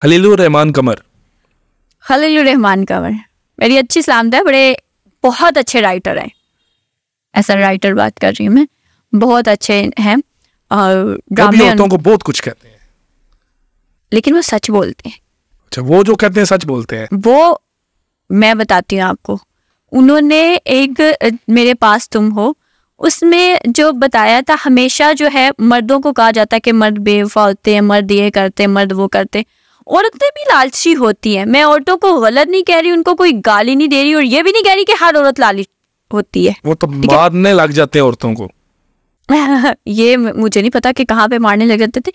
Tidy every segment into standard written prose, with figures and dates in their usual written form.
खलीलुर रहमान कमर। खलीलुर रहमान कमर मेरी अच्छी सलामत है, बड़े बहुत अच्छे राइटर हैं। ऐसा राइटर बात कर रही हूँ मैं, बहुत अच्छे हैं और ड्रामे औरतों को बहुत कुछ कहते हैं लेकिन वो सच बोलते हैं। अच्छा, वो जो कहते हैं सच बोलते हैं। वो मैं बताती हूँ आपको, उन्होंने एक मेरे पास तुम हो उसमें जो बताया था, हमेशा जो है मर्दों को कहा जाता है कि मर्द बेवफा होते हैं, मर्द ये करते हैं, मर्द वो करते हैं। औरतें भी लालची होती हैं। मैं औरतों को गलत नहीं कह रही, उनको कोई गाली नहीं दे रही और ये भी नहीं कह रही कि हर औरत लालची होती है। वो तो मारने लग जाते हैं औरतों को। ये मुझे नहीं पता कि कहाँ पे मारने लग जाते थे।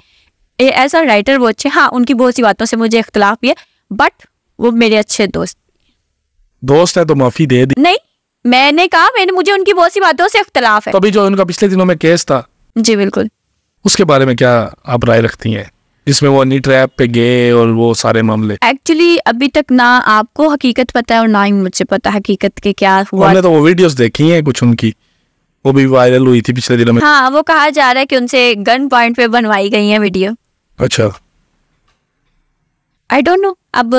ऐसा राइटर वो अच्छे, हाँ उनकी बहुत सी बातों से मुझे इख्तलाफ भी है, बट वो मेरे अच्छे दोस्त है तो माफी दे दी। नहीं, मैंने कहा मुझे उनकी बहुत सी बातों से इख्तलाफ है। तो अभी जो उनका पिछले दिनों में केस था, जी बिल्कुल, उसके बारे में क्या आप राय रखती हैं, जिसमें वो नी ट्रैप पे गए और वो सारे मामले? एक्चुअली अभी तक ना आपको हकीकत पता है और ना ही मुझे पता हकीकत के क्या हुआ। हमने तो वो वीडियोस देखी हैं कुछ उनकी, वो भी वायरल हुई थी पिछले दिनों में। हाँ, वो कहा जा रहा है कि उनसे गन पॉइंट पे बनवाई गई है वीडियो। अच्छा, आई डोंट नो। अब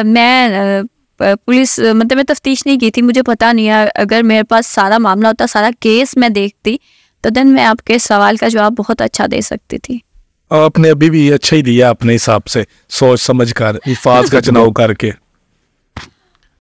मैं पुलिस मतलब मैं तफ्तीश नहीं की थी, मुझे पता नहीं है। अगर मेरे पास सारा मामला होता, सारा केस मैं देखती, तो देन मैं आपके सवाल का जवाब बहुत अच्छा दे सकती थी। आपने अभी भी अच्छा ही दिया अपने हिसाब से, सोच समझ कर, हिफाज का चुनाव करके।